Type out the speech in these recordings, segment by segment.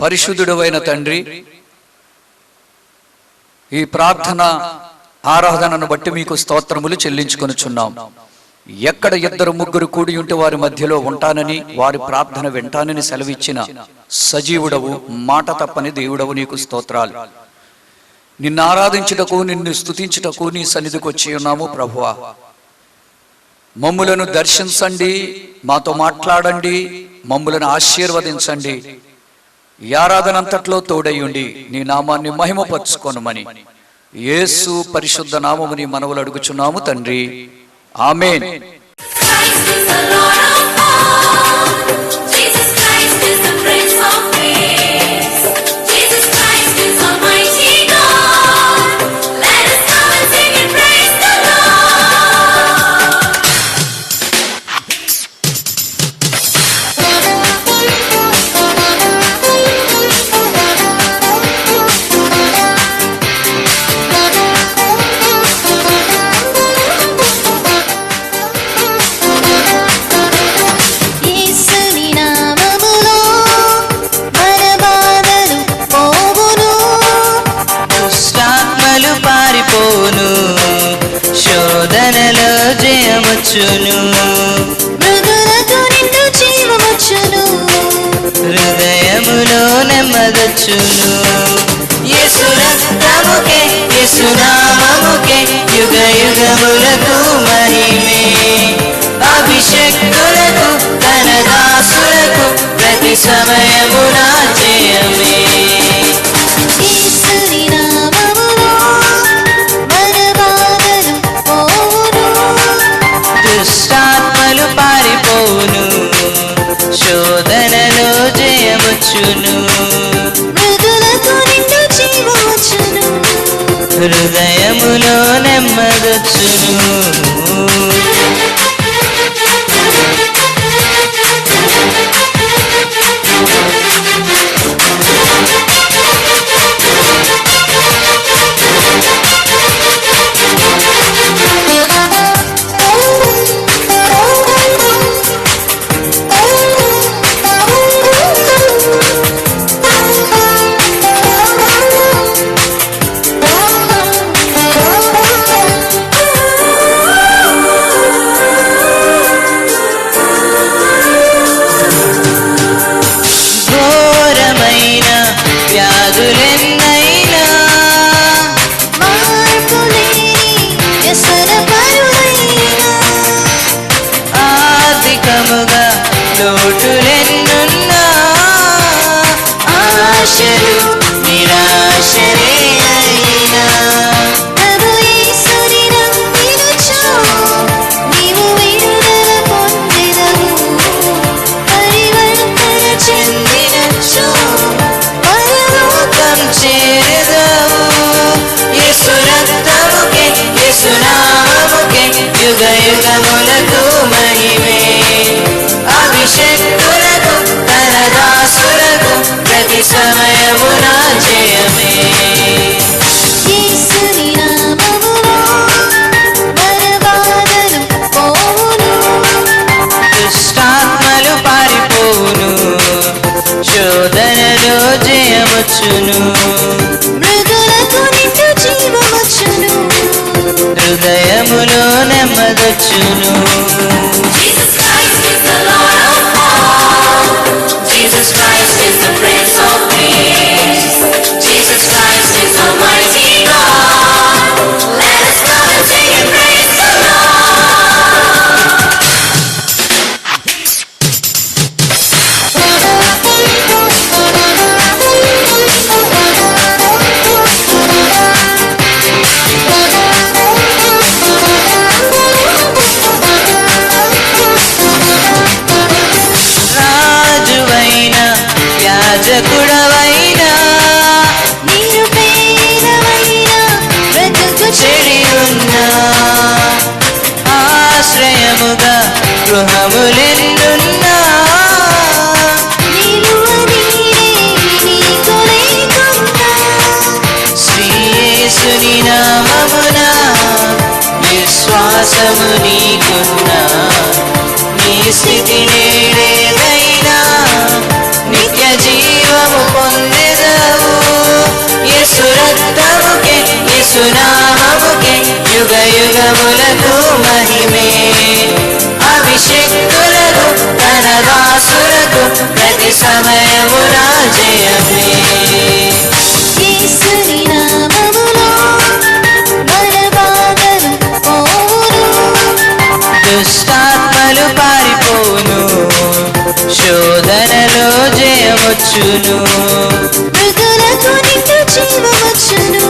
పరిశుద్ధుడైన తండ్రి, ఈ ప్రార్థన ఆరాధనను బట్టి మీకు స్తోత్రములు చెల్లించుకొనుచున్నాం. ఎక్కడ ఇద్దరు ముగ్గురు కూడి ఉంటే వారి మధ్యలో ఉంటానని, వారి ప్రార్థన వింటానని సెలవిచ్చిన సజీవుడవు, మాట తప్పని దేవుడవు, నీకు స్తోత్రాలు. నిన్ను ఆరాధించుటకు, నిన్ను స్తుతించుటకు నీ సన్నిధికి వచ్చి ఉన్నాము ప్రభువా. మమ్ములను దర్శించండి, మాతో మాట్లాడండి, మమ్ములను ఆశీర్వదించండి. ఈ ఆరాధన అంతట్లో తోడయ్యుండి నీ నామాన్ని మహిమపరచుకొనుమని యేసు పరిశుద్ధ నామముని మనవులు అడుగుచున్నాము తండ్రి, ఆమేన్. శోధనలో జయమొచ్చును, మృదులతో నిండు జీవమొచ్చును, హృదయములో నెమ్మదొచ్చును. యేసు రక్తముకే, యేసు నామముకే యుగ యుగములకు మహిమే. అభిషేకులకు, తన దాసులకు ప్రతి సమయమున జయమే. దుష్టాత్మలు పారిపోవును, శోధనలో జయమొచ్చును, మృదులతో నిండు జీవమొచ్చును, హృదయములో నెమ్మదొచ్చును. లోటులెన్నున్నా ఆశలు నిరాశలే అయినా, ప్రభు యేసుని నమ్మినచో నీవు విడుదల పొందెదవు, పరివర్తన చెందినచో పరలోకం చేరెదవు. యేసు రక్తముకే, యేసు నామముకే యుగ యుగములకు మహిమే. అభిషేకులకు, తన దాసులకు ప్రతి సమయమున జయమే. యేసుని నామములో బలబాధలు పోవును, దుష్టాత్మలు పారిపోవును, శోధనలో జయమొచ్చును, మృదులతో నిండు జీవమొచ్చును, హృదయములో నెమ్మదొచ్చును. Jesus Christ is the Prince of Peace. Jesus Christ is Almighty God. Let us come and sing and praise the రాజువైనా, యాజకుడవైనా, నిరుపేదవైనా బ్రతుకు చెడి ఉన్నా, ఆశ్రయముగా గృహములెన్నున్నా, నిలువ నీరే నీకు లేకున్నా, శ్రీ యేసుని నామమున విశ్వాసము నీకున్నా, నీ స్థితి నేడేదైనా నిత్య జీవము పొంద యేసునామముకే యుగ యుగములకు మహిమే. అభిషేకులకు తన దాసులకు ప్రతి సమయమున జయమే. యేసుని నామములో మన బాధలు పోవును, దుష్టాత్మలు పారిపోను, శోధనలో జయమొచ్చును, మృదులకు నిండు జీవమొచ్చును.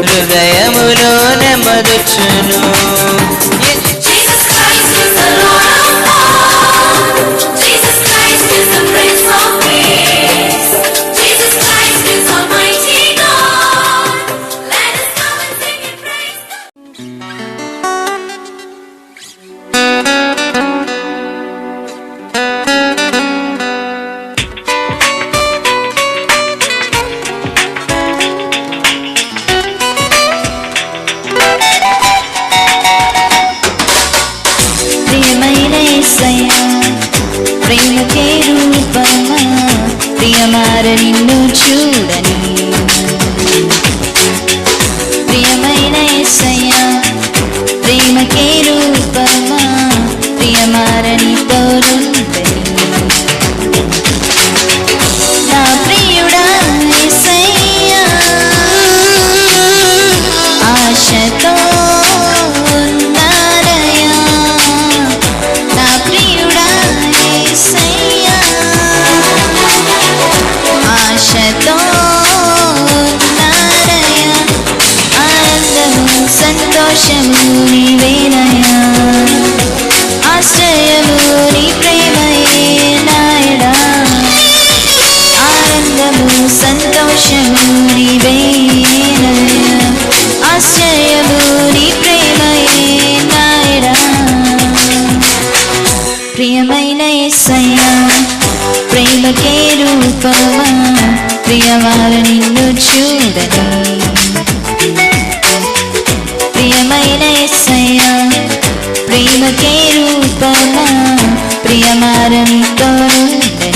హృదయములో నెమ్మదొచ్చును. Jesus Christ is the Lord of all. Jesus Christ is the Prince of Peace. Jesus Christ is Almighty God. Let us come and sing and praise God. ప్రియమైన యేసయ్యా, ప్రేమకే రూపమా, ప్రియమార నిన్ను చూడని. ప్రియమైన యేసయ్యా, ప్రేమకే రూపమా, ప్రియమార నీతో నుండని. నా ప్రియుడా యేసయ్యా, ఆశతో ఉన్నానయ్యా. నా ప్రియుడా యేసయ్యా, ఆశతో ఉన్నానయ్యా. ఆనందము సంతోషము నీవేనయ్యా, ఆశ్రయము నీ ప్రేమయే నాయడా. ఆనందము సంతోషము నీవేనయ్యా, ఆశ్రయము నీ ప్రేమయే నాయడా. ప్రియమైన యేసయ్యా, ప్రేమకే రూపమా, ప్రియవారు నిన్ను చూడని. ప్రియమైన యేసయ్యా, ప్రేమకే రూపమా, ప్రియమార నీతో నుండని.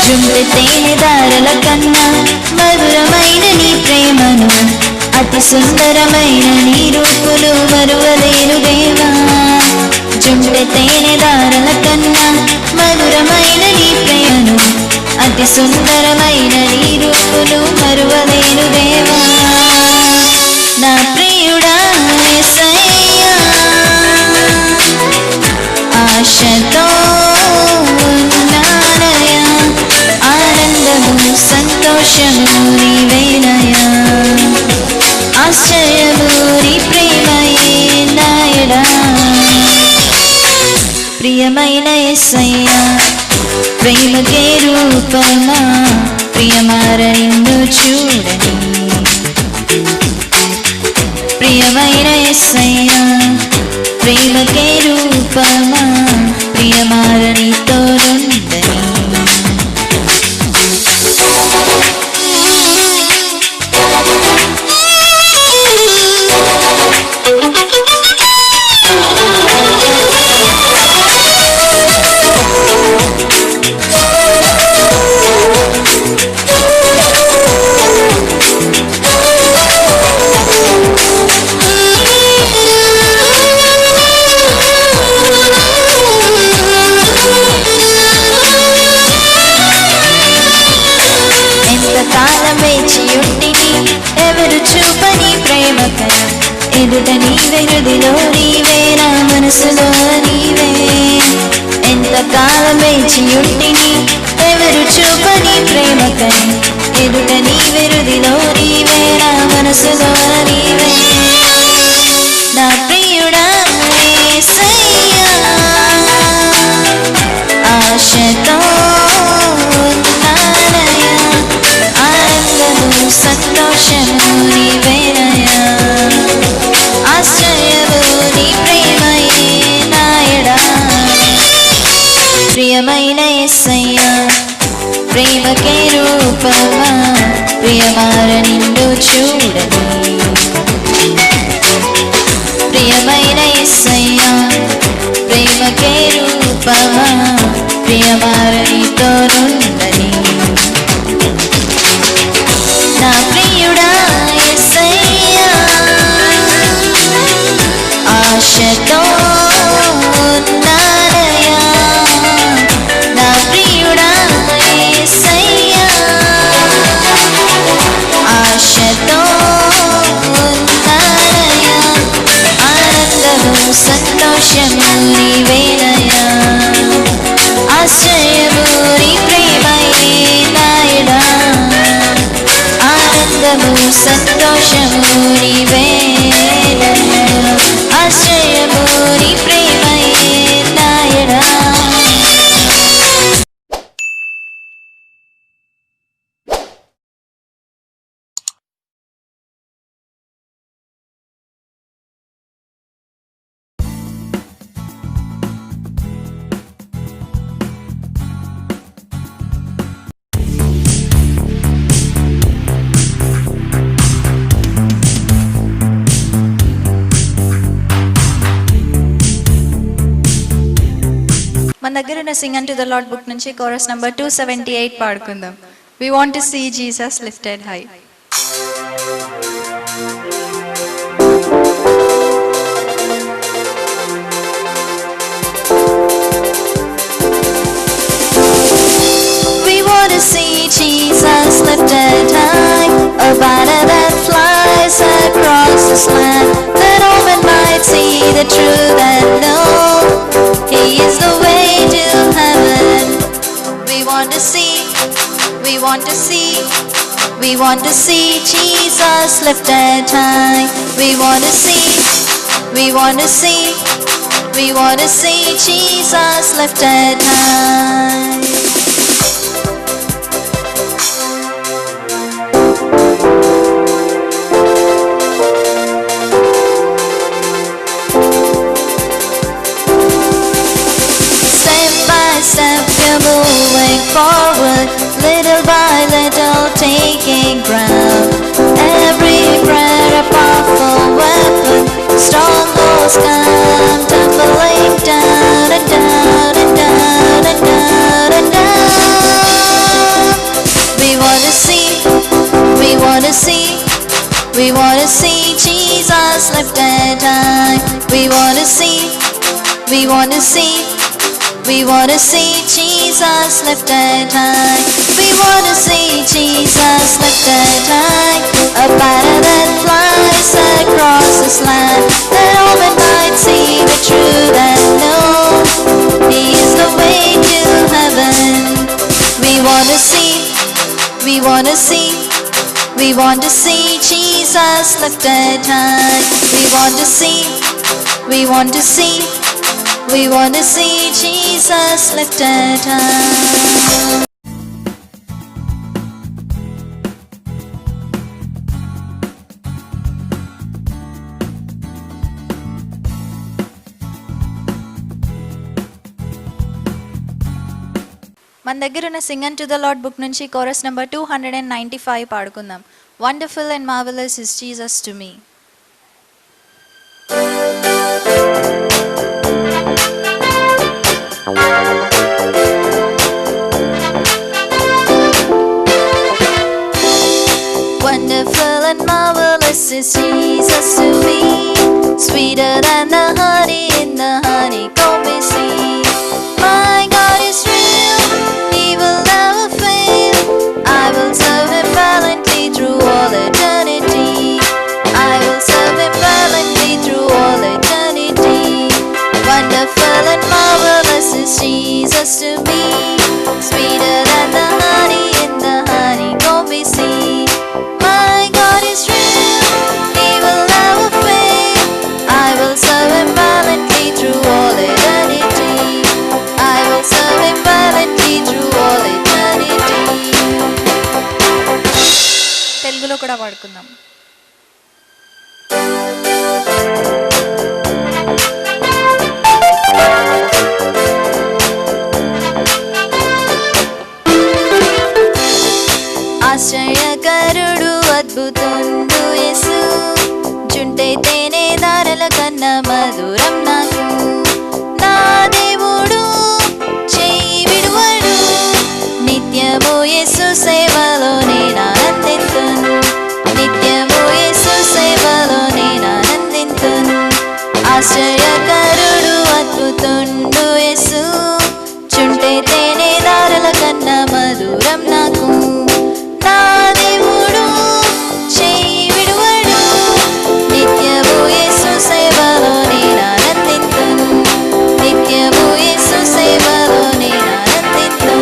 జుండె తేనె దారల కన్నా మధురమైన నీ ప్రేమను, అతి సుందరమైన నీ రూపులు మరువలేను దేవా. జుండె తేనె దారల కన్నా మధురమైన నీ ప్రేమను, అతి సుందరమైన నీ రూపులు మరువలేను దేవా. నా ప్రియుడా యేసయ్యా, ఆశతో ఉన్నానయ్యా. ఆనందము సంతోషము నీవేనయ్యా, ఆశ్చర్యము నీ ప్రేమయే నాయడా. ప్రియమైన యేసయ్యా, ప్రేమకే రూపమా, ప్రియమార నిన్ను చూడని. ప్రియమైన యేసయ్యా, ప్రేమకే రూపమా, ప్రియమార నీతో నుండని. ఎదుట నీవే, హృదిలో నీవే, నా మనసులో నీవే. ఎంతకాలం వేచి ఉంటిని ఎవరు చూపని ప్రేమకై. ఎదుట నీవే, హృదిలో నీవే, నా మనసులో నీవే. నా ప్రియుడా యేసయ్యా, ఆశతో ఉన్నానయ్యా. ఆనందము యేసయ్యా ప్రేమకే రూపమా ప్రియమార నిండు చూడని ప్రియమైన యేసయ్యా ప్రేమకే రూపమా ప్రియమార నీతో నుండని నా ప్రియుడా యేసయ్యా ఆశతో ఉన్నానయ్యా నా ప్రియుడా యేసయ్యా ఆశతో ఉన్నానయ్యా ఆనందము సంతోషము నీవేనయ్యా ఆశ్రయము నీ ప్రేమయే నాయనా ఆనందము సంతోషము నీవేనయ్యా ఆశ్రయము నీ ప్రేమయే నాయనా మన దగ్గర ఉన్న సింగ్ అంటు ద లార్డ్ బుక్ నుంచి కోరస్ నంబర్ 278 పాడుకుందాం. We want to see Jesus lifted high. We want to see Jesus lifted high, a banner that flies across this land, that all men might see the truth and know He is the way to heaven. We want to see, we want to see, we want to see Jesus lifted high. We want to see, we want to see, we want to see Jesus lifted high. Step you're moving forward, little by little taking ground. Every prayer a powerful weapon, strongholds come tumbling down and down and down and down and down. We want to see, we want to see, we want to see Jesus lifted high. We want to see, we want to see, we want to see Jesus lifted high. We want to see Jesus lifted high, a banner that flies across this land, that all men might see the truth and know He is the way to heaven. We want to see, we want to see, we want to see Jesus lifted high. We want to see, we want to see, we want to see Jesus lifted high. మన దగ్గర ఉన్న సింగ్ అంటు the lord book నుంచి chorus number 295 పాడుకుందాం. Wonderful and marvelous is Jesus to me. Wonderful and marvelous is Jesus to me, sweeter than the honey in the honeycomb is sweet. My God is real, He will never fail. I will serve Him valiantly through all eternity. I will serve Him valiantly through all eternity. Wonderful and marvelous is Jesus to me, sweeter than the honey in the honeycomb is sweet. My God is real, He will never fail. I will serve Him valiantly through all eternity. I will serve Him valiantly through all eternity. తెలుగులో కూడా పాడుకుందాం. ఆశ్చర్యకరుడు అద్భుతుండు యేసు, చుంటే తేనె దారల కన్నా మధురం నాకు. నా దేవుడు చేయి విడువడు, నిత్యము యేసు సేవలో నేను ఆనందింతును. నిత్యము యేసు సేవలో నేను ఆనందింతును. ఆశ్చర్యకరుడు అద్భుతుండు యేసు, చుంటే తేనె దారల కన్నా మధురం నాకు. నా దేవుడు చేయి విడువడు, నిత్యము యేసు సేవలో నేను ఆనందింతును. నిత్యము యేసు సేవలో నేను ఆనందింతును.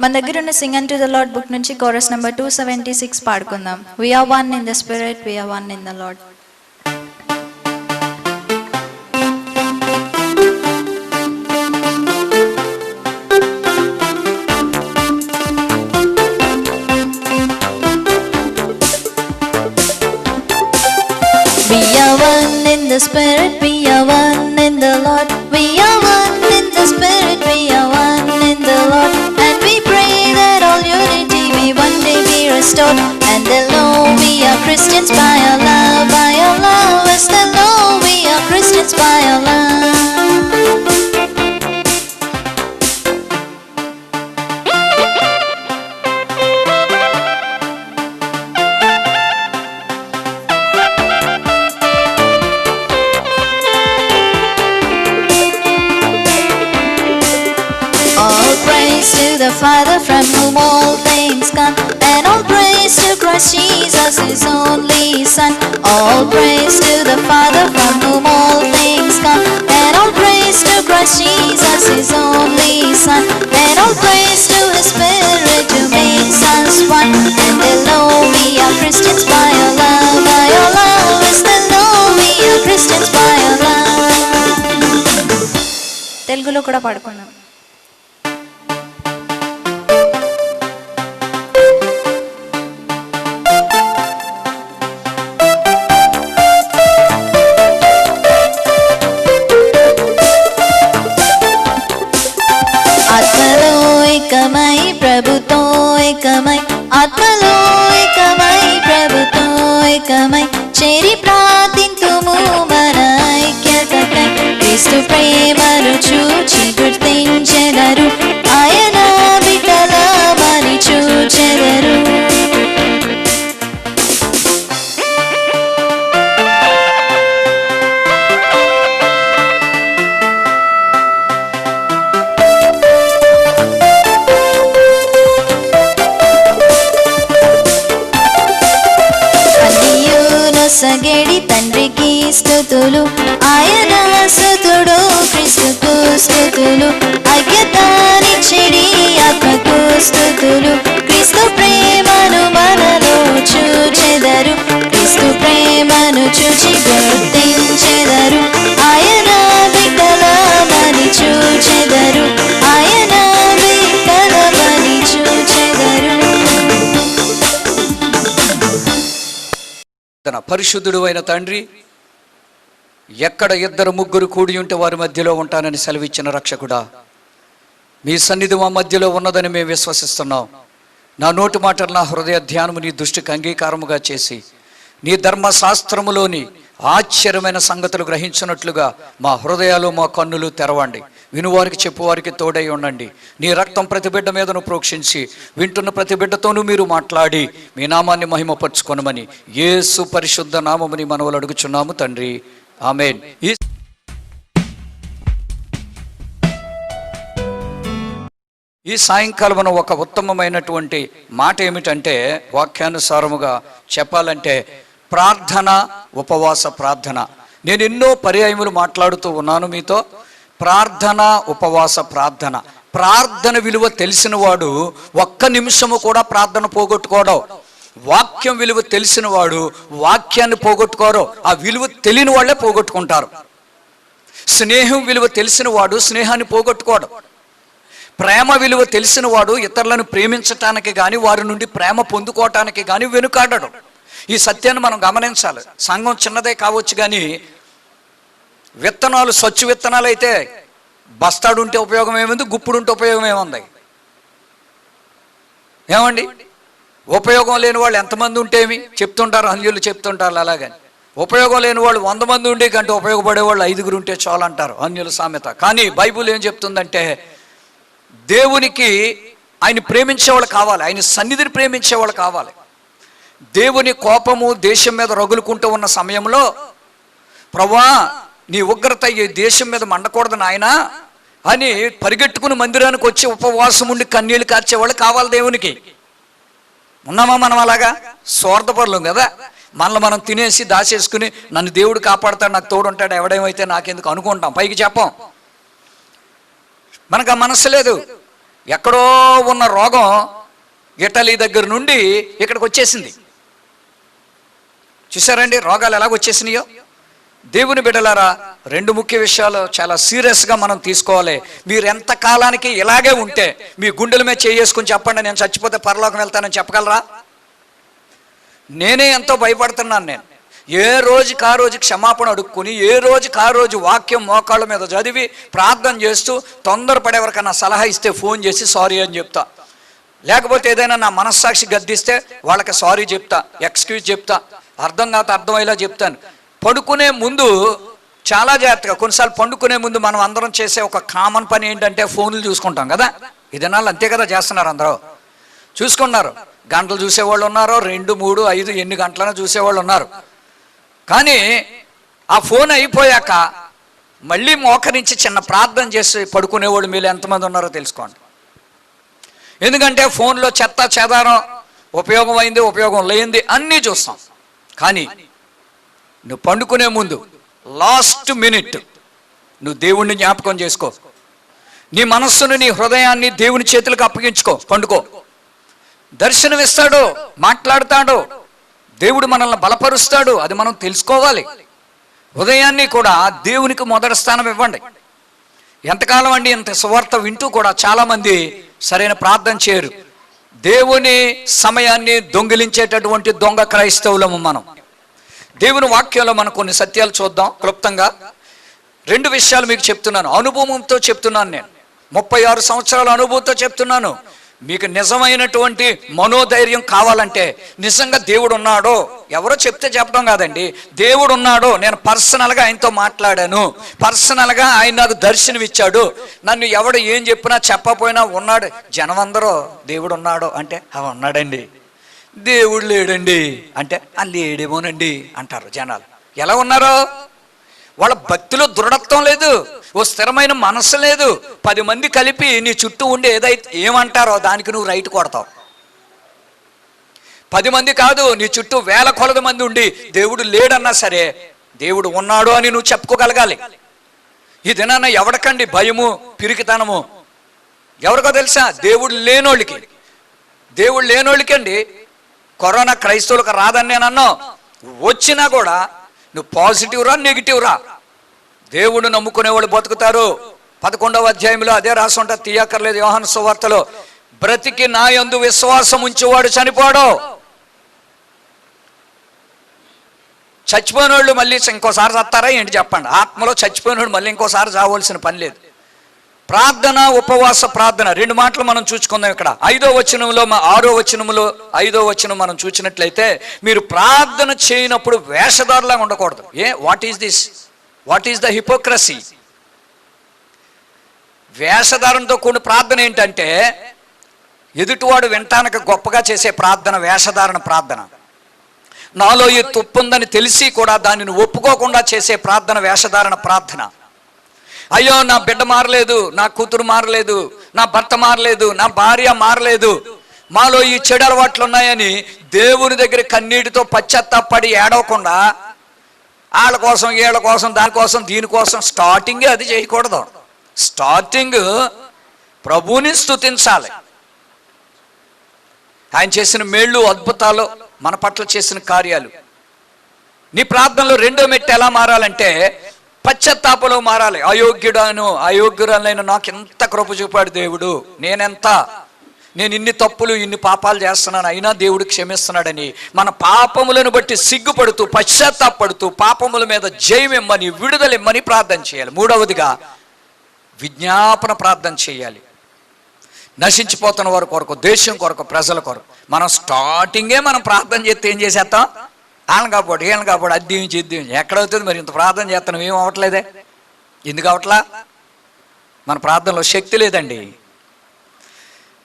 మన దగ్గర ఉన్న Singh and to the lord book నుంచి కోరస్ నెంబర్ 276 పాడుకుందాం. We are one in the spirit, we are one in the Lord. We are one in the spirit, we are one in the Lord. We are one in the spirit, we are one in the Lord. And we pray that all unity may one day be restored. And they'll know we are Christians by our love, by our love. Yes, they'll know we are Christians by our love. All praise to the Father from whom all things come, and all praise to Christ Jesus, His only Son. All praise to the Father from whom all things come, and all praise to Christ Jesus, His only Son. And all praise to His Spirit who makes us one. And they'll know we are Christians by our love, by our love. Yes, they'll know we are Christians by our love. తెలుగులో కూడా పాడుకున్నాం. ఆత్మలో ఏకమై ప్రభుతో ఏకమై, ఆత్మలో ఏకమై ప్రభుతో ఏకమై, చేరి ప్రార్థింతుము మన ఐక్యతకై. క్రీస్తు ప్రేమను చూచి గుర్తించెదరు, ఆయన బిడ్డలమని చూచెదరు. సగేడి తండ్రికి స్తుతులు, ఆయన సుతుడు క్రీస్తుకు స్తుతులు. ఐక్యతనిచ్చిడి ఆత్మకు స్తుతులు, క్రీస్తు ప్రేమను మనలో చూచెదరు. క్రీస్తు ప్రేమను చూచి గుర్తించెదరు, ఆయన బిడ్డలమని చూచెదరు. ఆయన బిడ్డలమని చూచెదరు. తన పరిశుద్ధుడు అయిన తండ్రి, ఎక్కడ ఇద్దరు ముగ్గురు కూడి ఉంటే వారి మధ్యలో ఉంటానని సెలవిచ్చిన రక్షకుడా, మీ సన్నిధి మా మధ్యలో ఉన్నదని మేము విశ్వసిస్తున్నాం. నా నోటి మాటలు నా హృదయ ధ్యానము నీ దృష్టికి అంగీకారముగా చేసి, నీ ధర్మశాస్త్రములోని ఆశ్చర్యమైన సంగతులు గ్రహించినట్లుగా మా హృదయాలు మా కన్నులు తెరవండి. వినువారికి చెప్పువారికి తోడై ఉండండి. నీ రక్తం ప్రతి బిడ్డ మీదను ప్రోక్షించి వింటున్న ప్రతి బిడ్డతోనూ మీరు మాట్లాడి మీ నామాన్ని మహిమపరచుకొనమని యేసు పరిశుద్ధ నామముని మనవులు అడుగుచున్నాము తండ్రి, ఆమేన్. ఈ సాయంకాలం మనం ఒక ఉత్తమమైనటువంటి మాట ఏమిటంటే, వాక్యానుసారముగా చెప్పాలంటే ప్రార్థన, ఉపవాస ప్రార్థన. నేను ఎన్నో పర్యాయములు మాట్లాడుతూ ఉన్నాను మీతో. ప్రార్థన, ఉపవాస ప్రార్థన. ప్రార్థన విలువ తెలిసిన వాడు ఒక్క నిమిషము కూడా ప్రార్థన పోగొట్టుకోవడం. వాక్యం విలువ తెలిసిన వాడు వాక్యాన్ని పోగొట్టుకోరు. ఆ విలువ తెలియని వాళ్ళే పోగొట్టుకుంటారు. స్నేహం విలువ తెలిసిన వాడు స్నేహాన్ని పోగొట్టుకోవడం. ప్రేమ విలువ తెలిసిన వాడు ఇతరులను ప్రేమించటానికి కానీ వారి నుండి ప్రేమ పొందుకోవటానికి కానీ వెనుకాడడు. ఈ సత్యాన్ని మనం గమనించాలి. సంఘం చిన్నదే కావచ్చు, కానీ విత్తనాలు స్వచ్ఛ విత్తనాలు అయితే బస్తాడు ఉంటే ఉపయోగం ఏముంది, గుప్పుడు ఉంటే ఉపయోగం ఏముంది? ఏమండి, ఉపయోగం లేని వాళ్ళు ఎంతమంది ఉంటేమి చెప్తుంటారు, అన్యులు చెప్తుంటారు. అలాగని ఉపయోగం లేని వాళ్ళు 100 మంది ఉండే కంటే ఉపయోగపడే వాళ్ళు 5 ఉంటే చాలు అంటారు అన్యుల సామెత. కానీ బైబిల్ ఏం చెప్తుందంటే, దేవునికి ఆయన ప్రేమించేవాళ్ళు కావాలి, ఆయన సన్నిధిని ప్రేమించేవాళ్ళు కావాలి. దేవుని కోపము దేశం మీద రగులుకుంటూ ఉన్న సమయంలో, ప్రభువా నీ ఉగ్రత ఈ దేశం మీద మండకూడదు నాయనా అని పరిగెట్టుకుని మందిరానికి వచ్చి ఉపవాసం ఉండి కన్నీళ్లు కార్చేవాళ్ళు కావాలి దేవునికి. ఉన్నామా మనం అలాగా? స్వార్థపరులం కదా. మనల్ని మనం తినేసి దాచేసుకుని నన్ను దేవుడు కాపాడుతాడు, నాకు తోడు ఉంటాడు, ఎవడేమైతే నాకెందుకు అనుకుంటాం, పైకి చెప్పం. మనకు ఆ మనస్సు లేదు. ఎక్కడో ఉన్న రోగం ఇటలీ దగ్గర నుండి ఇక్కడికి వచ్చేసింది. చూసారండి రోగాలు ఎలాగొచ్చేసినాయో. దేవుని బిడ్డలారా, 2 ముఖ్య విషయాలు చాలా సీరియస్గా మనం తీసుకోవాలి. మీరు ఎంత కాలానికి ఇలాగే ఉంటే మీ గుండెల మీద చేసుకుని చెప్పండి, నేను చచ్చిపోతే పరలోకం వెళ్తానని చెప్పగలరా? నేనే ఎంతో భయపడుతున్నాను. నేను ఏ రోజుకి ఆ రోజు క్షమాపణ అడుక్కుని, ఏ రోజుకి ఆ రోజు వాక్యం మోకాళ్ళ మీద చదివి ప్రార్థన చేస్తూ, తొందరపడే ఎవరికన్నా సలహా ఇస్తే ఫోన్ చేసి సారీ అని చెప్తా. లేకపోతే ఏదైనా నా మనస్సాక్షి గద్దిస్తే వాళ్ళకి సారీ చెప్తా, ఎక్స్క్యూజ్ చెప్తా, అర్థం కాదు అర్థమయ్యేలా చెప్తాను. పడుకునే ముందు చాలా జాగ్రత్తగా, కొన్నిసార్లు పండుకునే ముందు మనం అందరం చేసే ఒక కామన్ పని ఏంటంటే ఫోన్లు చూసుకుంటాం కదా. ఈ దినాలు అంతే కదా చేస్తున్నారు, అందరూ చూసుకున్నారు. గంటలు చూసేవాళ్ళు ఉన్నారు, 2, 3, 5 ఎన్ని గంటలైనా చూసేవాళ్ళు ఉన్నారు. కానీ ఆ ఫోన్ అయిపోయాక మళ్ళీ మోకరించి చిన్న ప్రార్థన చేసి పడుకునేవాళ్ళు మీరు ఎంతమంది ఉన్నారో తెలుసుకోండి. ఎందుకంటే ఫోన్లో చెత్త చెదారం, ఉపయోగం అయింది ఉపయోగం లేనిది అన్నీ చూస్తాం. కానీ నువ్వు పండుకునే ముందు లాస్ట్ మినిట్ నువ్వు దేవుణ్ణి జ్ఞాపకం చేసుకో. నీ మనస్సును నీ హృదయాన్ని దేవుని చేతులకు అప్పగించుకో. పండుకో. దర్శనమిస్తాడు, మాట్లాడతాడు, దేవుడు మనల్ని బలపరుస్తాడు. అది మనం తెలుసుకోవాలి. హృదయాన్ని కూడా దేవునికి మొదటి స్థానం ఇవ్వండి. ఎంతకాలం అండి ఇంత సువార్త వింటూ కూడా చాలామంది సరైన ప్రార్థన చేయరు. దేవుని సమయాన్ని దొంగిలించేటటువంటి దొంగ క్రైస్తవులము మనం. దేవుని వాక్యంలో మనం కొన్ని సత్యాలు చూద్దాం క్లుప్తంగా. 2 విషయాలు మీకు చెప్తున్నాను, అనుభవంతో చెప్తున్నాను. నేను 36 సంవత్సరాల అనుభవంతో చెప్తున్నాను. మీకు నిజమైనటువంటి మనోధైర్యం కావాలంటే, నిజంగా దేవుడు ఉన్నాడో, ఎవరో చెప్తే చెప్పడం కాదండి, దేవుడు ఉన్నాడో, నేను పర్సనల్గా ఆయనతో మాట్లాడాను, పర్సనల్గా ఆయన నాకు దర్శనం ఇచ్చాడు, నన్ను ఎవడు ఏం చెప్పినా చెప్పపోయినా ఉన్నాడు. జనం అందరూ దేవుడు ఉన్నాడో అంటే ఉన్నాడండి, దేవుడు లేడండి అంటే లేడేమోనండి అంటారు జనాలు. ఎలా ఉన్నారో? వాళ్ళ భక్తిలో దృఢత్వం లేదు, ఓ స్థిరమైన మనస్సు లేదు. 10 మంది కలిపి నీ చుట్టూ ఉండి ఏదైతే ఏమంటారో దానికి నువ్వు రైట్ కొడతావు. 10 మంది కాదు, నీ చుట్టూ వేల కొలది మంది ఉండి దేవుడు లేడన్నా సరే దేవుడు ఉన్నాడు అని నువ్వు చెప్పుకోగలగాలి. ఈ దినాన ఎవడికండి భయము, పిరికితనము? ఎవరికో తెలుసా? దేవుడు లేనోళ్ళకి. దేవుడు లేనోళ్ళకండి. కరోనా క్రైస్తవులకు రాదని నేను అన్నా, వచ్చినా కూడా నువ్వు పాజిటివ్ రా నెగిటివ్ రా, దేవుడు నమ్ముకునే వాళ్ళు బతుకుతారు. 11వ అధ్యాయంలో అదే రాసి ఉంటుంది, తీయక్కర్లేదు, యోహాను సువార్తలో. బ్రతికి నా యందు విశ్వాసం ఉంచేవాడు చనిపోడు. చచ్చిపోయిన వాళ్ళు మళ్ళీ ఇంకోసారి చస్తారా ఏంటి చెప్పండి? ఆత్మలో చచ్చిపోయిన వాళ్ళు మళ్ళీ ఇంకోసారి చావలసిన పని లేదు. ప్రార్థన, ఉపవాస ప్రార్థన 2 మాటలు మనం చూసుకుందాం ఇక్కడ. 5వ వచనంలో 6వ వచనంలో 5వ వచనం మనం చూసినట్లయితే, మీరు ప్రార్థన చేయనప్పుడు వేషధారులాగా ఉండకూడదు. What is this? What is the hypocrisy? వేషధారణతో కూడిన ప్రార్థన ఏంటంటే, ఎదుటివాడు వింటానికి గొప్పగా చేసే ప్రార్థన వేషధారణ ప్రార్థన. నాలో ఈ తుప్పుందని తెలిసి కూడా దానిని ఒప్పుకోకుండా చేసే ప్రార్థన వేషధారణ ప్రార్థన. అయ్యో నా బిడ్డ మారలేదు, నా కూతురు మారలేదు, నా భర్త మారలేదు, నా భార్య మారలేదు, మాలో ఈ చెడు అలవాట్లు ఉన్నాయని దేవుని దగ్గర కన్నీటితో పశ్చాత్తాపడి ఏడవకుండా వాళ్ళ కోసం వీళ్ళ కోసం దానికోసం దీనికోసం స్టార్టింగే అది చేయకూడదు. స్టార్టింగ్ ప్రభువుని స్తుతించాలి. ఆయన చేసిన మేళ్ళు, అద్భుతాలు, మన పట్ల చేసిన కార్యాలు. నీ ప్రార్థనలో 2వ మెట్టు ఎలా మారాలంటే పశ్చాత్తాపంలో మారాలి. అయోగ్యురాలైన నాకు ఎంత కృప చూపాడు దేవుడు, నేనెంత, నేను ఇన్ని తప్పులు ఇన్ని పాపాలు చేస్తున్నాను అయినా దేవుడు క్షమిస్తున్నాడని మన పాపములను బట్టి సిగ్గుపడుతూ పశ్చాత్తాపడుతూ పాపముల మీద జయమిమ్మని విడుదలిమ్మని ప్రార్థన చేయాలి. మూడవదిగా విజ్ఞాపన ప్రార్థన చేయాలి. నశించిపోతున్న వారి కొరకు, దేశం కొరకు, ప్రజల కొరకు. మనం స్టార్టింగే మనం ప్రార్థన చేస్తే ఏం చేసేస్తాం? వాళ్ళని కాపాడు, వీళ్ళని కాపాడు, అది ఇది ఎక్కడవుతుంది మరి? ఇంత ప్రార్థన చేస్తున్నాం, ఏం అవ్వట్లేదే. ఎందుకు అవట్లా? మన ప్రార్థనలో శక్తి లేదండి.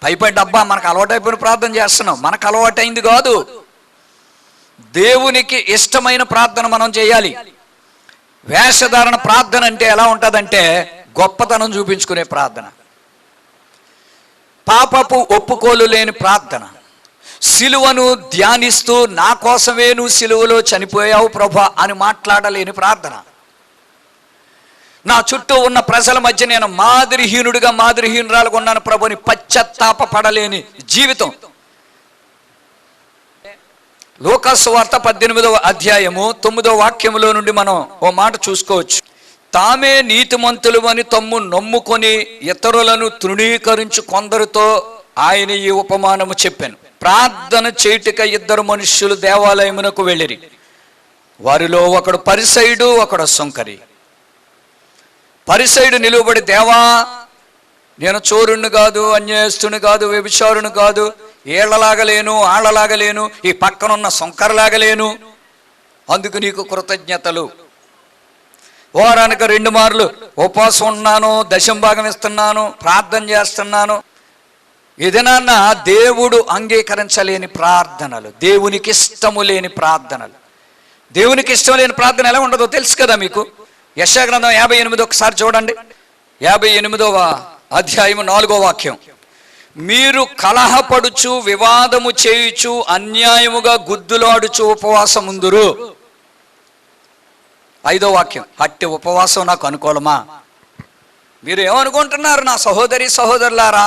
పైపై డబ్బా మనకు అలవాటైపోయిన ప్రార్థన చేస్తున్నాం. మనకు అలవాటైంది కాదు. దేవునికి ఇష్టమైన ప్రార్థన మనం చేయాలి. వేషధారణ ప్రార్థన అంటే ఎలా ఉంటుందంటే గొప్పతనం చూపించుకునే ప్రార్థన, పాపపు ఒప్పుకోలు లేని ప్రార్థన, సిలువను ధ్యానిస్తూ నా కోసమే నువ్వు సిలువలో చనిపోయావు ప్రభా అని మాట్లాడలేని ప్రార్థన, నా చుట్టూ ఉన్న ప్రజల మధ్య నేను మాదిరిహీనుడిగా మాదిరిహీనురాలుగా ఉన్నాను ప్రభుని పశ్చాత్తాప పడలేని జీవితం. లూకాసు వార్త 18వ అధ్యాయము 9వ వాక్యములో నుండి మనం ఓ మాట చూసుకోవచ్చు. తామే నీతిమంతులు అని తమ్ము నమ్ముకొని ఇతరులను తృణీకరించు కొందరితో ఆయన ఈ ఉపమానము చెప్పాను. ప్రార్థన చేయుటక 2 మనుష్యులు దేవాలయమునకు వెళ్ళిరి. వారిలో ఒకడు పరిసయుడు, ఒకడు సుంకరి. పరిసయుడు నిలువబడి, దేవా నేను చోరుణ్ణి కాదు, అన్యాయస్తుని కాదు, వ్యభిచారుని కాదు, ఏళ్లలాగలేను, ఆళ్లలాగలేను, ఈ పక్కనున్న సుంకరలాగలేను, అందుకు నీకు కృతజ్ఞతలు. వారానికి 2 మార్లు ఉపవాసం ఉన్నాను, దశం భాగం ఇస్తున్నాను, ప్రార్థన చేస్తున్నాను. ఇదేనా దేవుడు అంగీకరించలేని ప్రార్థనలు, దేవునికి ఇష్టము లేని ప్రార్థనలు. దేవునికి ఇష్టం లేని ప్రార్థన ఎలా ఉండదో తెలుసు కదా మీకు. యెషయా గ్రంథం 58 ఒకసారి చూడండి. 58వ అధ్యాయము 4వ వాక్యం. మీరు కలహపడుచు వివాదము చేయుచు అన్యాయముగా గుద్దులాడుచు ఉపవాసముందురు. 5వ వాక్యం. అట్టి ఉపవాసం నాకు అనుకూలమా? మీరు ఏమనుకుంటున్నారు నా సహోదరి సహోదరులారా?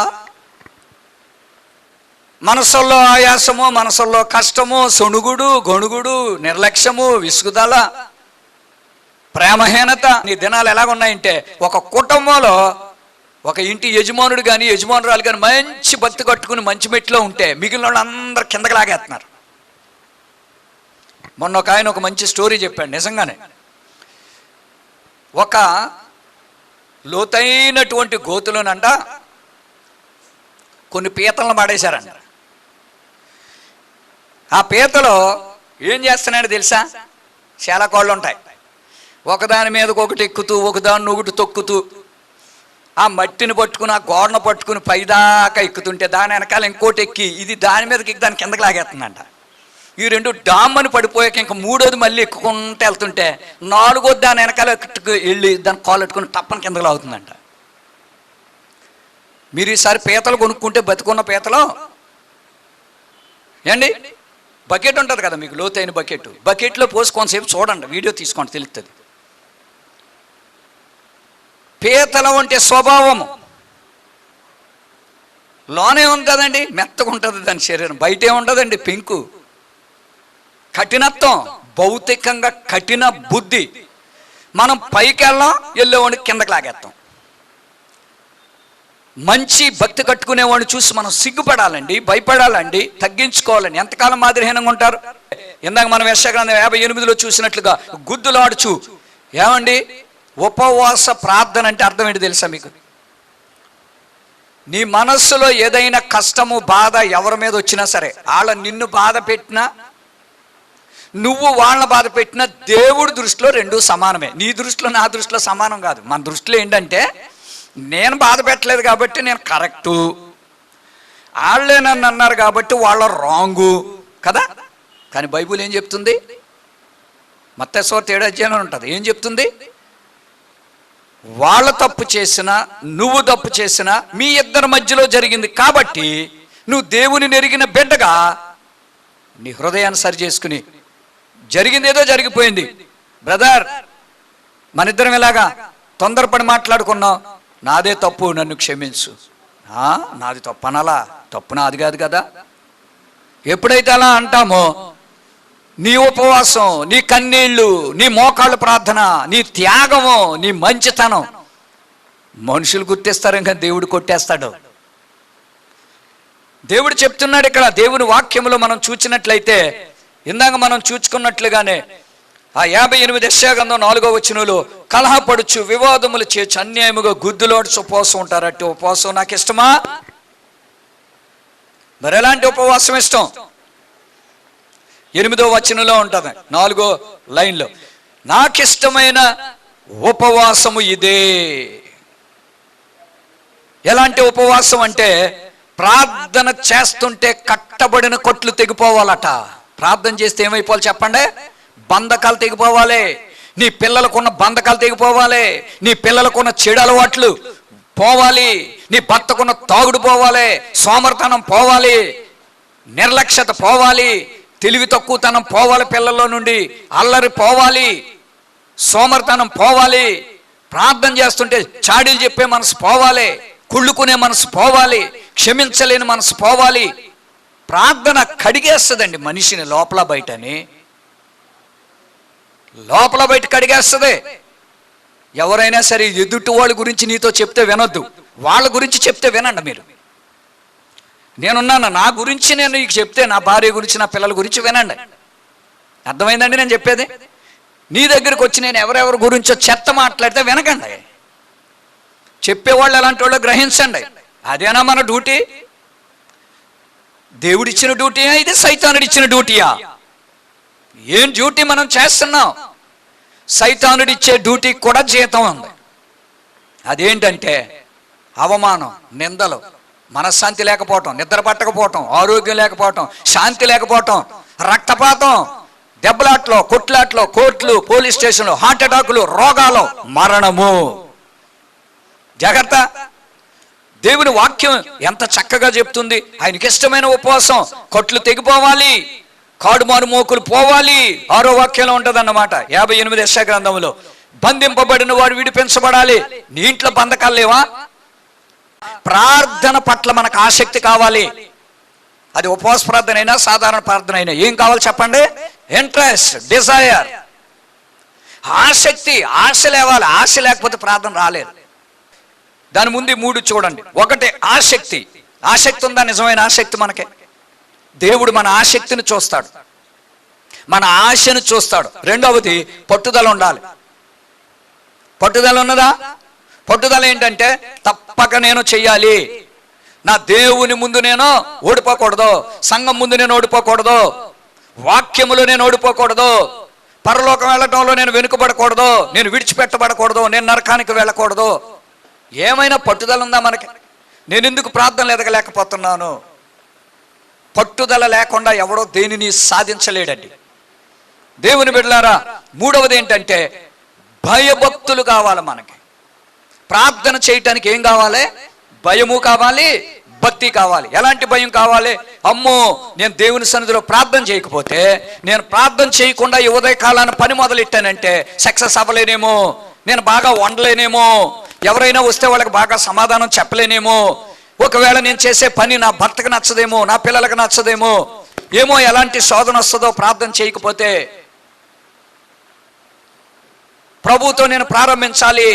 మనసుల్లో ఆయాసము, మనసుల్లో కష్టము, సొణుగుడు, గొణుగుడు, నిర్లక్ష్యము, విసుగుదల, ప్రేమహీనత. నీ దినాలు ఎలాగున్నాయంటే ఒక కుటుంబంలో ఒక ఇంటి యజమానుడు కానీ యజమానురాలు కానీ మంచి భక్తి కట్టుకుని మంచి మెట్లో ఉంటే మిగిలిన వాళ్ళు అందరు కిందకి లాగేస్తున్నారు. మొన్న ఒక ఆయన ఒక మంచి స్టోరీ చెప్పాడు. నిజంగానే ఒక లోతైనటువంటి గోతులోనంట కొన్ని పీతలను పడేశారంట. ఆ పీతలో ఏం చేస్తున్నాడు తెలుసా? చాలా కోళ్ళు ఉంటాయి. ఒకదాని మీదకి ఒకటి ఎక్కుతూ, ఒకదాన్ని ఒకటి తొక్కుతూ, ఆ మట్టిని పట్టుకుని ఆ గోడను పట్టుకుని పైదాకా ఎక్కుతుంటే దాని వెనకాల ఇంకోటి ఎక్కి ఇది దాని మీదకి ఎక్కి దాని కిందకి లాగేస్తుందంట. ఈ 2 డామ్మని పడిపోయాక ఇంకా 3వది మళ్ళీ ఎక్కుకుంటూ వెళ్తుంటే 4వది దాని వెనకాల వెళ్ళి దాన్ని కాలెట్టుకుని తప్పని కిందకి లాగుతుందంట. మీరు ఈసారి పీతలు కొనుక్కుంటే బతుకున్న పీతలో ఏండి బకెట్ ఉంటుంది కదా మీకు, లోతైన బకెట్లో పోసి కొంతసేపు చూడండి, వీడియో తీసుకోండి, తెలుస్తుంది. పీతల వంటి స్వభావము లోనే ఉంటుందండి, మెత్తగా ఉంటుంది దాని శరీరం, బయటే ఉంటుందండి పెంకు. కఠినత్వం, భౌతికంగా కఠిన బుద్ధి. మనం పైకి వెళ్ళాం, వెళ్ళేవాడిని కిందకి లాగేస్తాం. మంచి భక్తి కట్టుకునేవాడిని చూసి మనం సిగ్గుపడాలండి, భయపడాలండి, తగ్గించుకోవాలండి. ఎంతకాలం మాదిరిహీనంగా ఉంటారు? ఇందాక మనం యెషయా గ్రంథం 58లో చూసినట్లుగా గుద్దులాడుచు. ఏమండి ఉపవాస ప్రార్థన అంటే అర్థం ఏంటి తెలుసా మీకు? నీ మనస్సులో ఏదైనా కష్టము, బాధ ఎవరి మీద వచ్చినా సరే, వాళ్ళ నిన్ను బాధ పెట్టినా నువ్వు వాళ్ళని బాధ పెట్టినా దేవుడి దృష్టిలో 2 సమానమే. నీ దృష్టిలో నా దృష్టిలో సమానం కాదు. మన దృష్టిలో ఏంటంటే నేను బాధ పెట్టలేదు కాబట్టి నేను కరెక్టు, వాళ్ళే నన్ను అన్నారు కాబట్టి వాళ్ళ రాంగు కదా. కానీ బైబిల్ ఏం చెప్తుంది? మత్తయి సువార్త 7వ అధ్యాయంలో ఉంటుంది. ఏం చెప్తుంది? వాళ్ళ తప్పు చేసినా నువ్వు తప్పు చేసినా మీ ఇద్దరి మధ్యలో జరిగింది కాబట్టి నువ్వు దేవుని ఎరిగిన బిడ్డగా నీ హృదయాన్ని సరి చేసుకుని, జరిగింది ఏదో జరిగిపోయింది బ్రదర్, మన ఇద్దరం ఇలాగా తొందరపడి మాట్లాడుకున్నాం, నాదే తప్పు, నన్ను క్షమించు. నాది తప్పు అనాలా? తప్పు నాది కాదు కదా. ఎప్పుడైతే అలా అంటామో నీ ఉపవాసం, నీ కన్నీళ్ళు, నీ మోకాళ్ళ ప్రార్థన, నీ త్యాగము, నీ మంచితనం మనుషులు గుర్తిస్తారు, ఇంకా దేవుడు కొట్టేస్తాడు. దేవుడు చెప్తున్నాడు ఇక్కడ. దేవుని వాక్యములో మనం చూచినట్లయితే, ఇందాక మనం చూచుకున్నట్లుగానే ఆ 58 యెషయా-గ్రంథం 4వ వచనంలో, కలహపడుచు వివాదములు చేర్చు అన్యాయముగా గుద్దులోడ్చి ఉపవాసం ఉంటారు. అట్టి ఉపవాసం నాకు ఇష్టమా? మరి ఎలాంటి ఉపవాసం ఇష్టం? 8వ వచనంలో ఉంటుంది, 4వ లైన్లో, నాకిష్టమైన ఉపవాసము ఇదే. ఎలాంటి ఉపవాసం అంటే, ప్రార్థన చేస్తుంటే కట్టబడిన కొట్లు తెగిపోవాలట. ప్రార్థన చేస్తే ఏమైపోవాలి చెప్పండి? బంధకాలు తెగిపోవాలి. నీ పిల్లలకున్న బంధకాలు తెగిపోవాలి. నీ పిల్లలకున్న చెడు అలవాట్లు పోవాలి. నీ భర్తకున్న తాగుడు పోవాలి. సోమరితనం పోవాలి. నిర్లక్ష్యత పోవాలి. తెలివి తక్కువతనం పోవాలి. పిల్లల్లో నుండి అల్లరి పోవాలి. సోమరితనం పోవాలి. ప్రార్థన చేస్తుంటే చాడీలు చెప్పే మనసు పోవాలి. కుళ్ళుకునే మనసు పోవాలి. క్షమించలేని మనసు పోవాలి. ప్రార్థన కడిగేస్తుందండి మనిషిని, లోపల బయటని. లోపల బయట కడిగేస్తుంది. ఎవరైనా సరే ఎదుటి వాళ్ళ గురించి నీతో చెప్తే వినొద్దు, వాళ్ళ గురించి చెప్తే వినండి మీరు. నేనున్నాను, నా గురించి నేను నీకు చెప్తే, నా భార్య గురించి, నా పిల్లల గురించి వినండి. అర్థమైందండి నేను చెప్పేది? నీ దగ్గరికి వచ్చి నేను ఎవరెవరి గురించో చెత్త మాట్లాడితే వినకండి. చెప్పేవాళ్ళు ఎలాంటి వాళ్ళు గ్రహించండి. అదేనా మన డ్యూటీ? దేవుడిచ్చిన డ్యూటీయా ఇది? సైతానుడు ఇచ్చిన డ్యూటీయా? ఏం డ్యూటీ మనం చేస్తున్నాం? సైతానుడిచ్చే డ్యూటీకి కూడా జీతం ఉంది. అదేంటంటే అవమానం, నిందలు, మనశ్శాంతి లేకపోవటం, నిద్ర పట్టకపోవటం, ఆరోగ్యం లేకపోవటం, శాంతి లేకపోవటం, రక్తపాతం, దెబ్బలాట్లో, కొట్లాట్లో, కోర్టులు, పోలీస్ స్టేషన్లు, హార్ట్ అటాకులు, రోగాలు, మరణము. జాగ్రత్త. దేవుని వాక్యం ఎంత చక్కగా చెప్తుంది. ఆయనకి ఇష్టమైన ఉపవాసం, కొట్లు తెగిపోవాలి, కాడుమారు మోకులు పోవాలి. 6వ వాక్యంలో ఉంటుంది అన్నమాట 58 యెషయా-గ్రంథంలో. బంధింపబడిన వాడు విడిపించబడాలి. నీ ఇంట్లో బంధకాలు లేవా? ప్రార్థన పట్ల మనకు ఆసక్తి కావాలి. అది ఉపవాస ప్రార్థన అయినా సాధారణ ప్రార్థన అయినా ఏం కావాలి చెప్పండి? ఇంట్రెస్ట్, డిజైర్, ఆసక్తి, ఆశ లేవాలి. ఆశ లేకపోతే ప్రార్థన రాలేదు. దాని ముందు 3 చూడండి. ఒకటి ఆసక్తి. ఆసక్తి ఉందా? నిజమైన ఆసక్తి మనకే. దేవుడు మన ఆసక్తిని చూస్తాడు, మన ఆశను చూస్తాడు. రెండవది పట్టుదల ఉండాలి. పట్టుదల ఉన్నదా? పట్టుదల ఏంటంటే తప్పక నేను చెయ్యాలి. నా దేవుని ముందు నేను ఓడిపోకూడదు, సంఘం ముందు నేను ఓడిపోకూడదు, వాక్యములో నేను ఓడిపోకూడదు, పరలోకం వెళ్ళటంలో నేను వెనుకబడకూడదు, నేను విడిచిపెట్టబడకూడదు, నేను నరకానికి వెళ్ళకూడదు. ఏమైనా పట్టుదల ఉందా మనకి? నేను ఎందుకు ప్రార్థనలు ఎదగలేకపోతున్నాను? పట్టుదల లేకుండా ఎవడో దేనిని సాధించలేడండి. దేవుని బిడ్డలారా, మూడవది ఏంటంటే భయభక్తులు కావాలి మనకి. ప్రార్థన చేయటానికి ఏం కావాలి? భయము కావాలి, భక్తి కావాలి. ఎలాంటి భయం కావాలి? అమ్మో, నేను దేవుని సన్నిధిలో ప్రార్థన చేయకపోతే, నేను ప్రార్థన చేయకుండా ఈ ఉదయ కాలాన్ని పని మొదలెట్టానంటే సక్సెస్ అవ్వలేనేమో, నేను బాగా వండలేనేమో, ఎవరైనా వస్తే వాళ్ళకి బాగా సమాధానం చెప్పలేనేమో, ఒకవేళ నేను చేసే పని నా భర్తకు నచ్చదేమో, నా పిల్లలకు నచ్చదేమో, ఏమో ఎలాంటి శోధన వస్తుందో ప్రార్థన చేయకపోతే. ప్రభువుతో నేను ప్రారంభించాలి.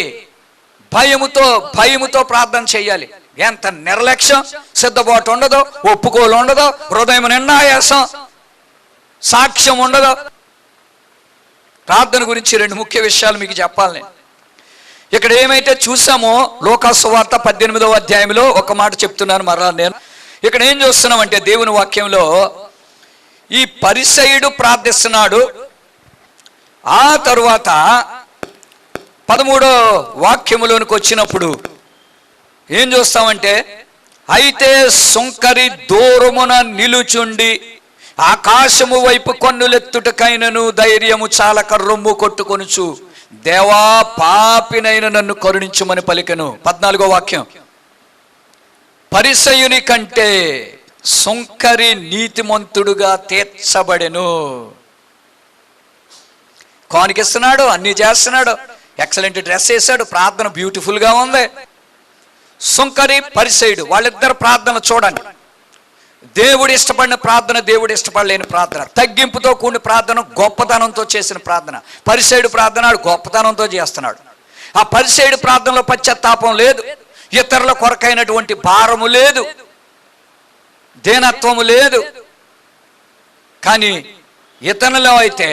భయముతో ప్రార్థన చేయాలి. ఎంత నిర్లక్ష్యం, సిద్ధపాటు ఉండదు, ఒప్పుకోలు ఉండదు, హృదయం నిండా ఆయాసం, సాక్ష్యం ఉండదు. ప్రార్థన గురించి 2 ముఖ్య విషయాలు మీకు చెప్పాలి. ఇక్కడ ఏమైతే చూసామో లూకాసు వార్త 18వ అధ్యాయంలో ఒక మాట చెప్తున్నాను మరలా నేను. ఇక్కడ ఏం చూస్తున్నామంటే దేవుని వాక్యంలో ఈ పరిసయ్యుడు ప్రార్థిస్తున్నాడు. ఆ తరువాత 13వ వాక్యములోనికి వచ్చినప్పుడు ఏం చూస్తామంటే, అయితే సుంకరి దూరమున నిలుచుండి ఆకాశము వైపు కన్నులెత్తుటకైనను ధైర్యము చాలక రొమ్ము కొట్టుకొనుచు, దేవా పాపినైన నన్ను కరుణించుమని పలికెను. 14వ వాక్యం, పరిసయ్యుని కంటే సుంకరి నీతిమంతుడుగా తీర్చబడెను. కానికిస్తున్నాడు, అన్ని చేస్తున్నాడు, ఎక్సలెంట్ డ్రెస్ వేసాడు, ప్రార్థన బ్యూటిఫుల్ గా ఉంది. సుంకరి పరిసయ్యుడు వాళ్ళిద్దరు ప్రార్థన చూడండి. దేవుడు ఇష్టపడిన ప్రార్థన, దేవుడు ఇష్టపడలేని ప్రార్థన, తగ్గింపుతో కూడిన ప్రార్థన, గొప్పతనంతో చేసిన ప్రార్థన. పరిసయ్యుడు ప్రార్థన గొప్పతనంతో చేస్తున్నాడు. ఆ పరిసయ్యుడు ప్రార్థనలో పశ్చాత్తాపం లేదు, ఇతరుల కొరకైనటువంటి భారము లేదు. దీనత్వము లేదు. కానీ ఇతనులో అయితే,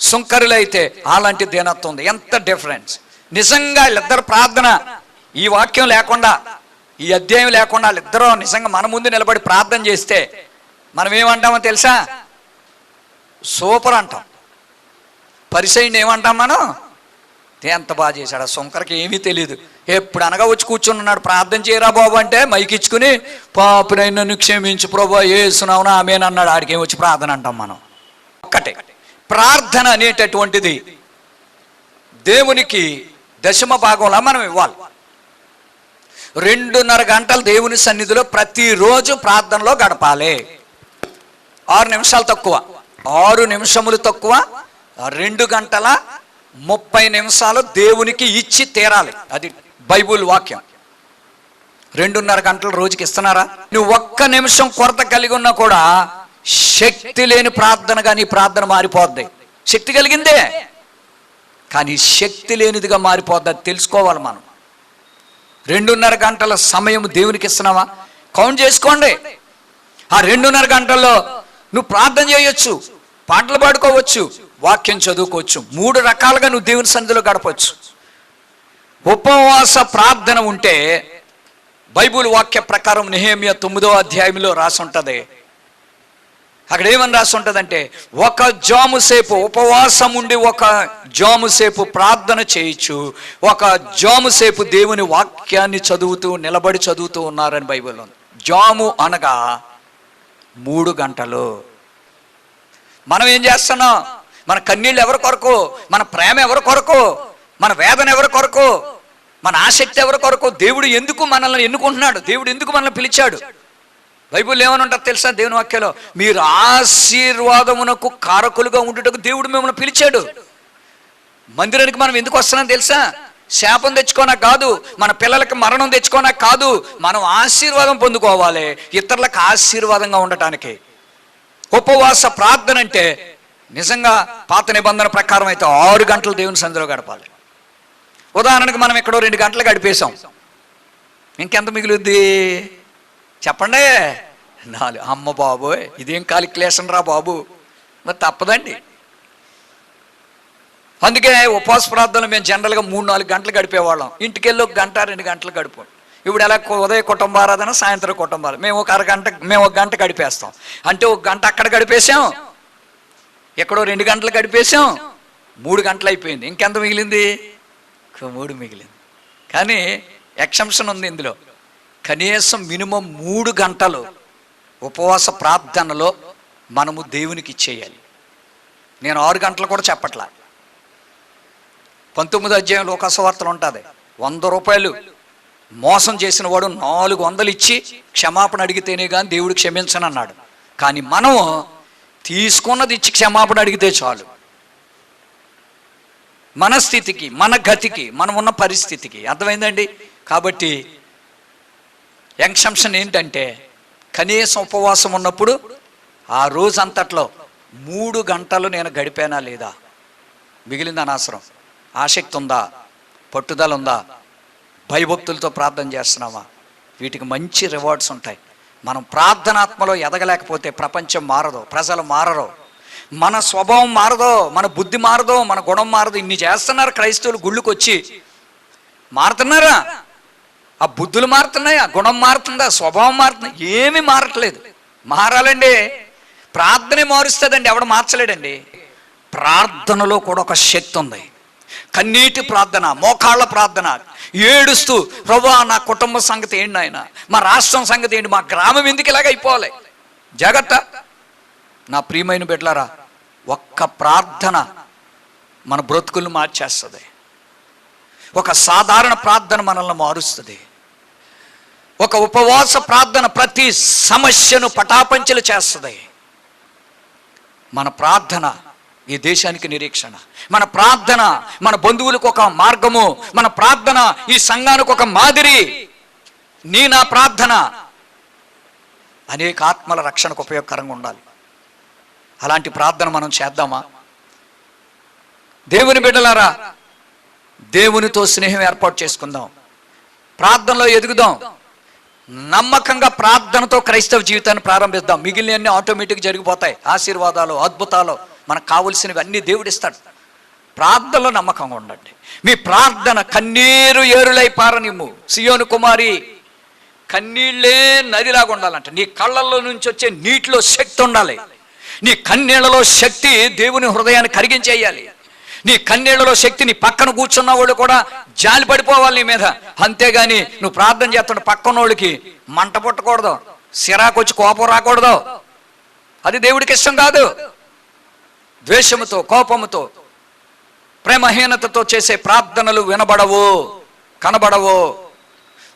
సుంకరులు అయితే అలాంటి దీనత్వం ఉంది. ఎంత డిఫరెన్స్! నిజంగా వీళ్ళిద్దరు ప్రార్థన, ఈ వాక్యం లేకుండా, ఈ అధ్యాయం లేకుండా వాళ్ళిద్దరూ నిజంగా మన ముందు నిలబడి ప్రార్థన చేస్తే మనం ఏమంటామో తెలుసా? సూపర్ అంటాం. పరిసయ్యుని ఏమంటాం మనం? ఎంత బాగా చేశాడు, ఆ సుంకరకి ఏమీ తెలియదు, ఎప్పుడు అనగా వచ్చి కూర్చుని ఉన్నాడు. ప్రార్థన చేయరా బాబు అంటే మైకి ఇచ్చుకుని, పాపునైనా నన్ను క్షమించు ప్రభా యేసునామమున ఆమేన్ అన్నాడు. ఆడికి వచ్చి ప్రార్థన అంటాం మనం. ఒక్కటే ప్రార్థన అనేటటువంటిది దేవునికి దశమ భాగంలో మనం ఇవ్వాలి. 2.5 గంటలు దేవుని సన్నిధిలో ప్రతిరోజు ప్రార్థనలో గడపాలి. 6 నిమిషాలు తక్కువ, 6 నిమిషములు తక్కువ, 2 గంటల 30 నిమిషాలు దేవునికి ఇచ్చి తీరాలి. అది బైబుల్ వాక్యం. 2.5 గంటలు రోజుకి ఇస్తున్నారా? నువ్వు 1 నిమిషం కొరత కలిగి ఉన్నా కూడా శక్తి లేని ప్రార్థనగా నీ ప్రార్థన మారిపోద్ది. శక్తి కలిగిందే కానీ శక్తి లేనిదిగా మారిపోద్ది. అది తెలుసుకోవాలి మనం. 2.5 గంటల సమయం దేవునికి ఇస్తున్నావా? కౌంట్ చేసుకోండి. ఆ 2.5 గంటల్లో నువ్వు ప్రార్థన చేయొచ్చు, పాటలు పాడుకోవచ్చు, వాక్యం చదువుకోవచ్చు. 3 రకాలుగా నువ్వు దేవుని సన్నిధిలో గడపవచ్చు. ఉపవాస ప్రార్థన ఉంటే బైబుల్ వాక్య ప్రకారం నెహెమ్యా 9వ అధ్యాయంలో రాసి ఉంటుంది. అక్కడ ఏమని రాసి ఉంటుందంటే, 1 జాము సేపు ఉపవాసం ఉండి 1 జాము సేపు ప్రార్థన చేయొచ్చు, 1 జాము సేపు దేవుని వాక్యాన్ని చదువుతూ నిలబడి చదువుతూ ఉన్నారని బైబిల్లో. జాము అనగా 3 గంటలు. మనం ఏం చేస్తున్నాం? మన కన్నీళ్ళు ఎవరి కొరకు? మన ప్రేమ ఎవరి కొరకు? మన వేదన ఎవరి కొరకు? మన ఆసక్తి ఎవరి కొరకు? దేవుడు ఎందుకు మనల్ని ఎన్నుకుంటున్నాడు? దేవుడు ఎందుకు మనల్ని పిలిచాడు? బైబిల్ ఏమని ఉంటుంది తెలుసా? దేవుని వాక్యంలో, మీరు ఆశీర్వాదమునకు కారకులుగా ఉండుటకు దేవుడు మిమ్మల్ని పిలిచాడు. మందిరానికి మనం ఎందుకు వస్తున్నాం తెలుసా? శాపం తెచ్చుకోనా కాదు, మన పిల్లలకి మరణం తెచ్చుకోనా కాదు, మనం ఆశీర్వాదం పొందుకోవాలి, ఇతరులకు ఆశీర్వాదంగా ఉండటానికి. ఉపవాస ప్రార్థన అంటే నిజంగా పాత నిబంధన ప్రకారం అయితే 6 గంటలు దేవుని సన్నిధిలో గడపాలి. ఉదాహరణకు మనం ఎక్కడో 2 గంటలు గడిపేశాం, ఇంకెంత మిగులుద్ది చెప్పండి? 4. అమ్మ బాబోయ్, ఇదేం కాలిక్యులేషన్ రా బాబు, మరి తప్పదండి. అందుకే ఉపవాస ప్రార్థనలు మేము జనరల్గా 3-4 గంటలు గడిపేవాళ్ళం. ఇంటికి వెళ్ళి 1 గంట 2 గంటలు గడిపాం. ఇప్పుడు ఎలా ఉదయ కుటుంబారాధన, సాయంత్రం కుటుంబాలు, మేము 1 గంట, మేము 1 గంట గడిపేస్తాం. అంటే 1 గంట అక్కడ గడిపేశాం, ఎక్కడో 2 గంటలు గడిపేశాం, 3 గంటలు అయిపోయింది. ఇంకెంత మిగిలింది? 3 మిగిలింది. కానీ ఎక్సెప్షన్ ఉంది ఇందులో. కనీసం మినిమం 3 గంటలు ఉపవాస ప్రార్థనలో మనము దేవునికి ఇచ్చేయాలి. నేను 6 గంటలు కూడా చెప్పట్లా. 19వ అధ్యాయం లోకాసువార్తలు ఉంటుంది. 100 రూపాయలు మోసం చేసిన వాడు 400 ఇచ్చి క్షమాపణ అడిగితేనే కానీ దేవుడు క్షమించను అన్నాడు. కానీ మనం తీసుకున్నది ఇచ్చి క్షమాపణ అడిగితే చాలు. మన స్థితికి, మన గతికి, మనం ఉన్న పరిస్థితికి. అర్థమైందండి? కాబట్టి ఎక్సెప్షన్ ఏంటంటే, కనీసం ఉపవాసం ఉన్నప్పుడు ఆ రోజంతట్లో 3 గంటలు నేను గడిపానా లేదా, మిగిలింది అనవసరం. ఆసక్తి ఉందా, పట్టుదల ఉందా, భయభక్తులతో ప్రార్థన చేస్తున్నామా, వీటికి మంచి రివార్డ్స్ ఉంటాయి. మనం ప్రార్థనాత్మలో ఎదగలేకపోతే ప్రపంచం మారదు, ప్రజలు మారరు, మన స్వభావం మారదో, మన బుద్ధి మారదో, మన గుణం మారదు. ఇన్ని చేస్తున్నారు క్రైస్తవులు, గుళ్ళుకి వచ్చి మారుతున్నారా? ఆ బుద్ధులు మారుతున్నాయా? గుణం మారుతుందా? స్వభావం మారుతుందా? ఏమీ మారట్లేదు. మారాలండి. ప్రార్థనే మారుస్తుందండి, ఎవడు మార్చలేడండి. ప్రార్థనలో కూడా ఒక శక్తి ఉంది. కన్నీటి ప్రార్థన, మోకాళ్ళ ప్రార్థన, ఏడుస్తూ ప్రభువా నా కుటుంబ సంగతి ఏంటి నాయన, మా రాష్ట్రం సంగతి ఏంటి, మా గ్రామం ఎందుకు ఇలాగ అయిపోవాలి, జాగ్రత్త. నా ప్రియమైన బిడ్డలారా, ఒక్క ప్రార్థన మన బ్రతుకులను మార్చేస్తుంది. ఒక సాధారణ ప్రార్థన మనల్ని మారుస్తుంది. ఒక ఉపవాస ప్రార్థన ప్రతి సమస్యను పటాపంచలు చేస్తుంది. మన ప్రార్థన ఈ దేశానికి నిరీక్షణ, మన ప్రార్థన మన బంధువులకు ఒక మార్గము, మన ప్రార్థన ఈ సంఘానికి ఒక మాదిరి. నా ప్రార్థన అనేక ఆత్మల రక్షణకు ఉపయోగకరంగా ఉండాలి. అలాంటి ప్రార్థన మనం చేద్దామా? దేవుని బిడ్డలారా, దేవునితో స్నేహం ఏర్పాటు చేసుకుందాం, ప్రార్థనలో ఎదుగుదాం. నమ్మకంగా ప్రార్థనతో క్రైస్తవ జీవితాన్ని ప్రారంభిద్దాం. మిగిలినవన్నీ ఆటోమేటిక్ జరిగిపోతాయి. ఆశీర్వాదాలు, అద్భుతాలు, మనకు కావలసినవి అన్నీ దేవుడిస్తాడు. ప్రార్థనలో నమ్మకంగా ఉండండి. మీ ప్రార్థన కన్నీరు ఏరులై పారనిమ్ము. సియోను కుమారి, కన్నీళ్ళే నదిలాగా ఉండాలంట. నీ కళ్ళల్లో నుంచి వచ్చే నీటిలో శక్తి ఉండాలి. నీ కన్నీళ్లలో శక్తి దేవుని హృదయాన్ని కరిగించేయాలి. నీ కన్నీళ్లలో శక్తి నీ పక్కన కూర్చున్న వాళ్ళు కూడా జాలి పడిపోవాలి నీ మీద. అంతేగాని నువ్వు ప్రార్థన చేస్తుంటే పక్కన వాళ్ళకి మంట పుట్టకూడదు, సిరాకు వచ్చి కోపం రాకూడదు. అది దేవుడికి ఇష్టం కాదు. ద్వేషముతో, కోపముతో, ప్రేమహీనతతో చేసే ప్రార్థనలు వినబడవు, కనబడవు.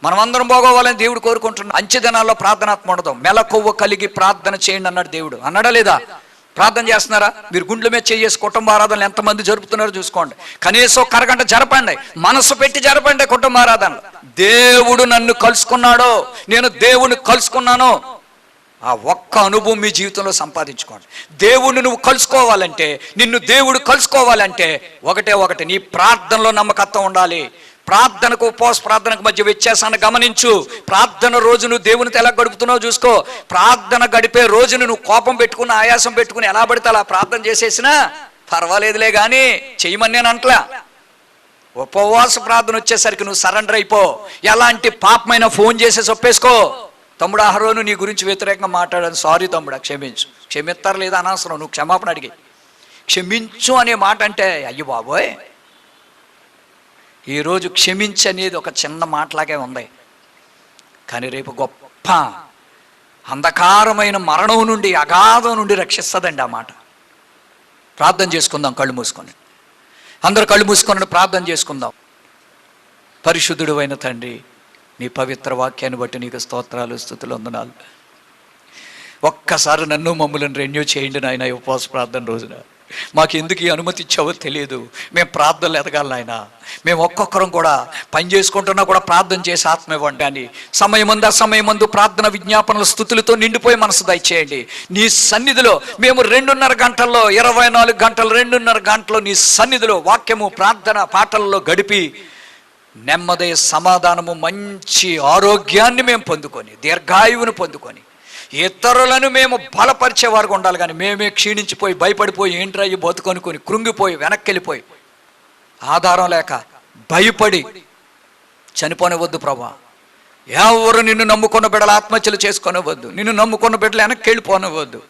మనమందరం బాగోవాలని దేవుడు కోరుకుంటున్నాడు. అంచె దినాల్లో ప్రార్థనాత్మ ఉండదు. మెలకువ కలిగి ప్రార్థన చేయండి అన్నాడు దేవుడు. అన్నాడా లేదా? ప్రార్థన చేస్తున్నారా? మీరు గుండెల మీద చేసి కుటుంబ ఆరాధనలు ఎంతమంది జరుపుతున్నారో చూసుకోండి. కనీసం కరగంట జరపండి, మనసు పెట్టి జరపండి కుటుంబ ఆరాధనలు. దేవుడు నన్ను కలుసుకున్నాడో, నేను దేవుని కలుసుకున్నానో, ఆ ఒక్క అనుభవం మీ జీవితంలో సంపాదించుకోండి. దేవుణ్ణి నువ్వు కలుసుకోవాలంటే, నిన్ను దేవుడు కలుసుకోవాలంటే ఒకటే, నీ ప్రార్థనలో నమ్మకత్వం ఉండాలి. ప్రార్థనకు ఉపవాస ప్రార్థనకు మధ్య వ్యత్యాసాన్ని గమనించు. ప్రార్థన రోజు నువ్వు దేవునితో ఎలా గడుపుతున్నావు చూసుకో. ప్రార్థన గడిపే రోజును నువ్వు కోపం పెట్టుకుని, ఆయాసం పెట్టుకుని ఎలా పడితే అలా ప్రార్థన చేసేసినా పర్వాలేదులే కానీ చెయ్యమని నేను అంటలా. ఉపవాస ప్రార్థన వచ్చేసరికి నువ్వు సరెండర్ అయిపో. ఎలాంటి పాపమైన ఫోన్ చేసేసి ఒప్పేసుకో. తమ్ముడు అహరోను నీ గురించి వ్యతిరేకంగా మాట్లాడాను, సారీ తమ్ముడా క్షమించు. క్షమిస్తారు లేదా అనవసరం, నువ్వు క్షమాపణ అడిగి. క్షమించు అనే మాట అంటే అయ్యో బాబోయ్, ఈరోజు క్షమించి అనేది ఒక చిన్న మాటలాగే ఉంది, కానీ రేపు గొప్ప అంధకారమైన మరణం నుండి, అగాధం నుండి రక్షిస్తుందండి ఆ మాట. ప్రార్థన చేసుకుందాం కళ్ళు మూసుకొని. అందరూ కళ్ళు మూసుకొని ప్రార్థన చేసుకుందాం. పరిశుద్ధుడు అయిన తండ్రి, నీ పవిత్ర వాక్యాన్ని బట్టి నీకు స్తోత్రాలు, స్తుతులు, వందనాలు. ఒక్కసారి నన్ను మమ్మల్ని రెన్యూ చేయండి నాయన. ఉపవాస ప్రార్థన రోజున మాకు ఎందుకు ఈ అనుమతి ఇచ్చావో తెలియదు. మేము ప్రార్థనలు ఎదగాలి నాయన. మేము ఒక్కొక్కరం కూడా పని చేసుకుంటున్నా కూడా ప్రార్థన చేసి ఆత్మ ఇవ్వండి అని సమయమందు అసమయమందు ప్రార్థన విజ్ఞాపనల స్తుతులతో నిండిపోయి మనసు దయచేయండి. నీ సన్నిధిలో మేము 2.5 గంటల్లో, 24 గంటలు, 2.5 గంటలు నీ సన్నిధిలో వాక్యము, ప్రార్థన, పాటలలో గడిపి నెమ్మది, సమాధానము, మంచి ఆరోగ్యాన్ని మేము పొందుకొని, దీర్ఘాయువును పొందుకొని, ఇతరులను మేము బలపరిచేవారుగా ఉండాలి. కానీ మేమే క్షీణించిపోయి, భయపడిపోయి, ఏంట్రా ఈ బతుకొనుకొని కృంగిపోయి, వెనక్కి వెళ్ళిపోయి, ఆధారం లేక భయపడి చనిపోనివద్దు ప్రభా. ఎవరు నిన్ను నమ్ముకున్న బిడ్డలు ఆత్మహత్యలు చేసుకొనవద్దు. నిన్ను నమ్ముకున్న బిడ్డలు వెనక్కి వెళ్ళిపోనవద్దు.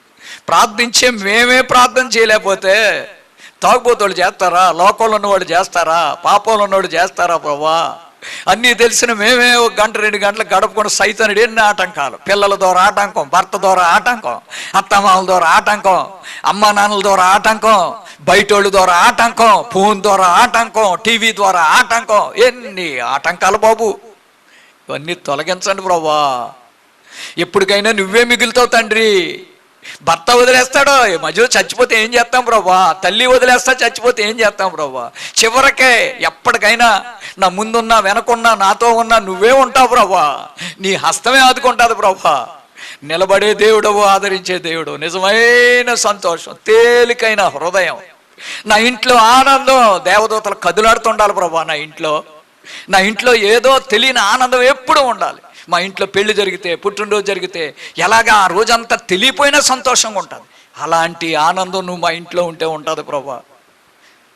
ప్రార్థించే మేమే ప్రార్థన చేయలేకపోతే తాగుబోతోళ్ళు చేస్తారా? లోకంలో ఉన్నవాళ్ళు చేస్తారా? పాపంలో ఉన్నవాళ్ళు చేస్తారా ప్రభా? అన్నీ తెలిసిన మేమే 1 గంట 2 గంటలు గడపకుండా సైతానుడు ఎన్ని ఆటంకాలు. పిల్లల ద్వారా ఆటంకం, భర్త ద్వారా ఆటంకం, అత్తమామల ద్వారా ఆటంకం, అమ్మా నాన్నల ద్వారా ఆటంకం, బయటోళ్ళ ద్వారా ఆటంకం, ఫోన్ ద్వారా ఆటంకం, టీవీ ద్వారా ఆటంకం. ఎన్ని ఆటంకాలు బాబు! ఇవన్నీ తొలగించండి ప్రభా. ఎప్పటికైనా నువ్వే మిగులుతావు తండ్రి. భర్త వదిలేస్తాడో, మధ్యలో చచ్చిపోతే ఏం చేస్తాం ప్రభా? తల్లి వదిలేస్తా చచ్చిపోతే ఏం చేస్తాం ప్రభా? చివరికే ఎప్పటికైనా నా ముందున్నా వెనకున్నా నాతో ఉన్నా నువ్వే ఉంటావు ప్రభా. నీ హస్తమే ఆదుకుంటుంది ప్రభా. నిలబడే దేవుడవు, ఆదరించే దేవుడు, నిజమైన సంతోషం, తేలికైన హృదయం, నా ఇంట్లో ఆనందం, దేవదూతలు కదులాడుతుండాలి ప్రభా. నా ఇంట్లో ఏదో తెలియని ఆనందం ఎప్పుడూ ఉండాలి. మా ఇంట్లో పెళ్లి జరిగితే, పుట్టినరోజు జరిగితే ఎలాగా ఆ రోజంతా తెలియపోయినా సంతోషంగా ఉంటుంది. అలాంటి ఆనందం నువ్వు మా ఇంట్లో ఉంటే ఉంటుంది ప్రభా.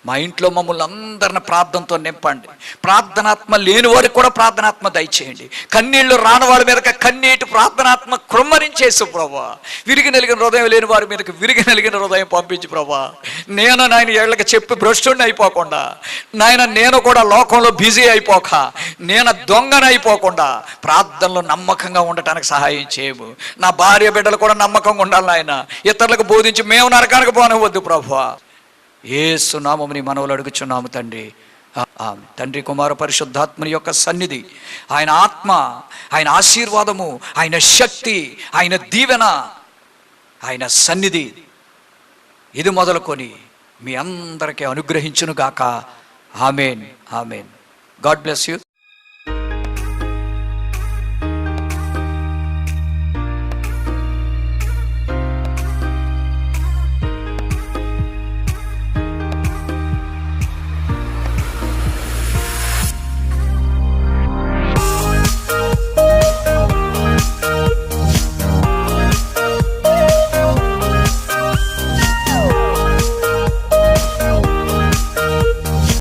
మా ఇంట్లో మమ్మల్ని అందరిని ప్రార్థనతో నింపండి. ప్రార్థనాత్మ లేని వారికి కూడా ప్రార్థనాత్మ దయచేయండి. కన్నీళ్లు రాని వారి మీద కన్నీటి ప్రార్థనాత్మ కృమ్మరించేసు ప్రభా. విరిగి నలిగిన హృదయం లేని వారి మీదకి విరిగి నలిగిన హృదయం పంపించు ప్రభా. నేను నాయన ఏళ్ళకి చెప్పి భ్రష్టుడిని అయిపోకుండా, నాయన నేను కూడా లోకంలో బిజీ అయిపోక, నేను దొంగన అయిపోకుండా ప్రార్థనలో నమ్మకంగా ఉండటానికి సహాయం చేయము. నా భార్య బిడ్డలు కూడా నమ్మకంగా ఉండాలి నాయన. ఇతరులకు బోధించి మేము నరకానికి పోనవద్దు ప్రభా. యేసు నామముని మనవులు అడుగుచున్నాము తండ్రి. తండ్రి, కుమార, పరిశుద్ధాత్మని యొక్క సన్నిధి, ఆయన ఆత్మ, ఆయన ఆశీర్వాదము, ఆయన శక్తి, ఆయన దీవెన, ఆయన సన్నిధి ఇది మొదలుకొని మీ అందరికీ అనుగ్రహించును గాక. Amen, amen. God bless you.